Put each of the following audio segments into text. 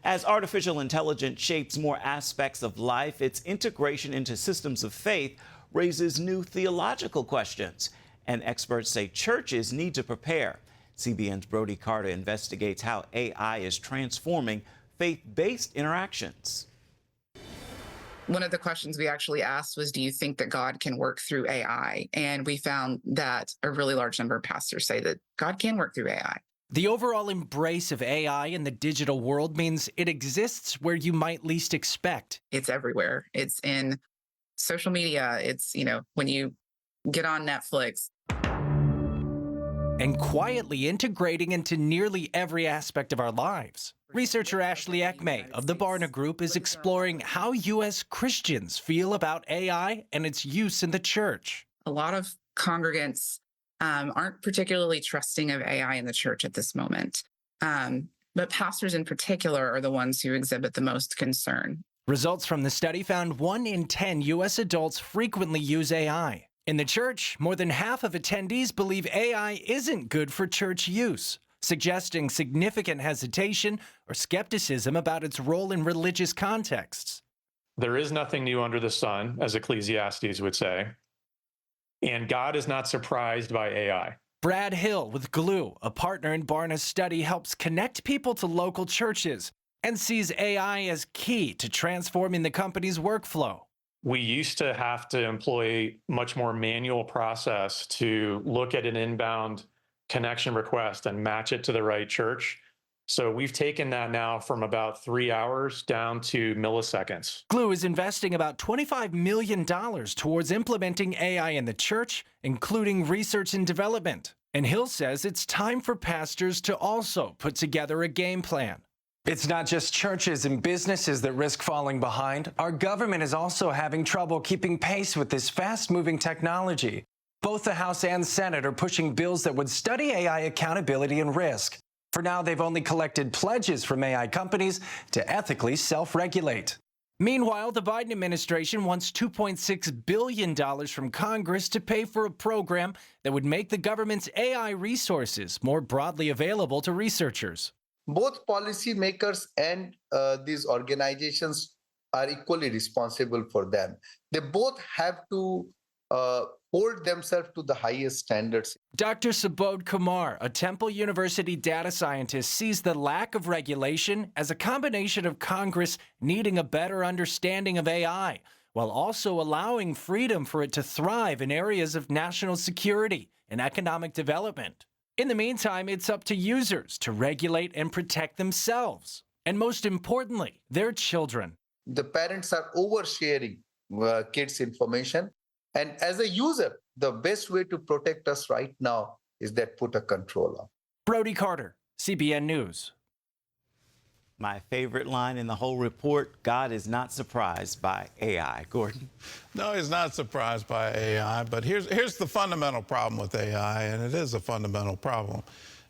As artificial intelligence shapes more aspects of life, its integration into systems of faith raises new theological questions. And experts say churches need to prepare. CBN's Brody investigates how AI is transforming faith-based interactions. One of the questions we actually asked was, do you think that God can work through AI? And we found that a really large number of pastors say that God can work through AI. The overall embrace of AI in the digital world means it exists where you might least expect. It's everywhere. It's in social media. It's, when you get on Netflix. And quietly integrating into nearly every aspect of our lives. Researcher Ashley Ekmay of the Barna Group is exploring how U.S. Christians feel about AI and its use in the church. A lot of congregants aren't particularly trusting of AI in the church at this moment. But pastors in particular are the ones who exhibit the most concern. Results from the study found 1 in 10 U.S. adults frequently use AI. In the church, more than half of attendees believe AI isn't good for church use, suggesting significant hesitation or skepticism about its role in religious contexts. There is nothing new under the sun, as Ecclesiastes would say, and God is not surprised by AI. Brad Hill with Gloo, a partner in Barna's study, helps connect people to local churches and sees AI as key to transforming the company's workflow. We used to have to employ much more manual process to look at an inbound connection request and match it to the right church. So we've taken that now from about 3 hours down to milliseconds. Gloo is investing about $25 million towards implementing AI in the church, including research and development. And Hill says it's time for pastors to also put together a game plan. It's not just churches and businesses that risk falling behind. Our government is also having trouble keeping pace with this fast-moving technology. Both the House and Senate are pushing bills that would study AI accountability and risk. For now, they've only collected pledges from AI companies to ethically self-regulate. Meanwhile, the Biden administration wants $2.6 billion from Congress to pay for a program that would make the government's AI resources more broadly available to researchers. Both policymakers and these organizations are equally responsible for them. They both have to hold themselves to the highest standards. Dr. Subodh Kumar, a Temple University data scientist, sees the lack of regulation as a combination of Congress needing a better understanding of AI, while also allowing freedom for it to thrive in areas of national security and economic development. In the meantime, it's up to users to regulate and protect themselves, and most importantly, their children. The parents are oversharing kids' information. And as a user, the best way to protect us right now is that put a control on. Brody, CBN News. My favorite line in the whole report, God is not surprised by AI. Gordon? No, he's not surprised by AI, but here's the fundamental problem with AI, and it is a fundamental problem.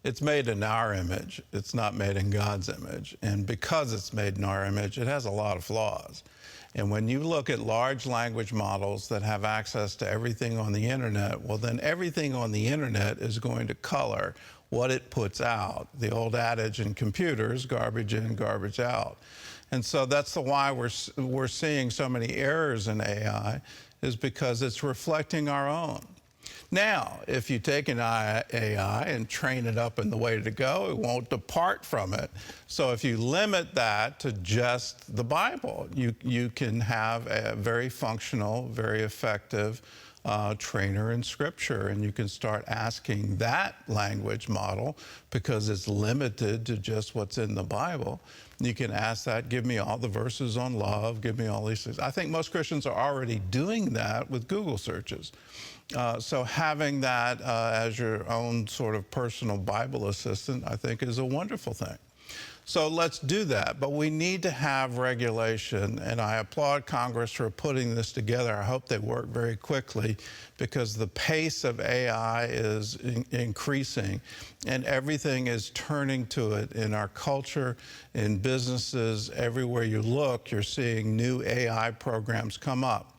It's made in our image. It's not made in God's image. And because it's made in our image, it has a lot of flaws. And when you look at large language models that have access to everything on the internet, well, then everything on the internet is going to color what it puts out. The old adage in computers, garbage in, garbage out. And so that's why we're seeing so many errors in AI, is because it's reflecting our own. Now, if you take an AI and train it up in the way to go, it won't depart from it. So if you limit that to just the Bible, you can have a very functional, very effective trainer in Scripture, and you can start asking that language model, because it's limited to just what's in the Bible. You can ask that, give me all the verses on love, give me all these things. I think most Christians are already doing that with Google searches. So having that as your own sort of personal Bible assistant, I think, is a wonderful thing. So let's do that, but we need to have regulation, and I applaud Congress for putting this together. I hope they work very quickly, because the pace of AI is increasing, and everything is turning to it in our culture, in businesses. Everywhere you look, you're seeing new AI programs come up.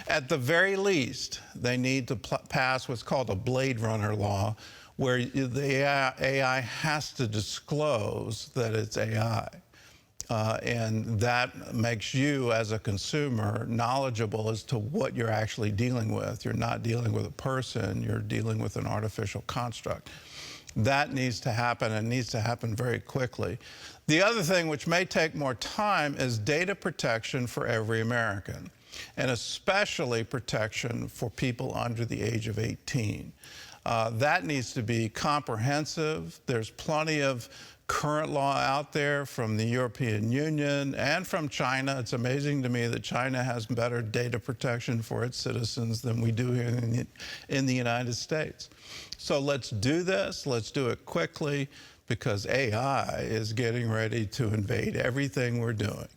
At the very least, they need to pass what's called a Blade Runner law, where the AI has to disclose that it's AI. And that makes you, as a consumer, knowledgeable as to what you're actually dealing with. You're not dealing with a person, you're dealing with an artificial construct. That needs to happen, and needs to happen very quickly. The other thing, which may take more time, is data protection for every American, and especially protection for people under the age of 18. That needs to be comprehensive. There's plenty of current law out there from the European Union and from China. It's amazing to me that China has better data protection for its citizens than we do here in the United States. So let's do this. Let's do it quickly, because AI is getting ready to invade everything we're doing.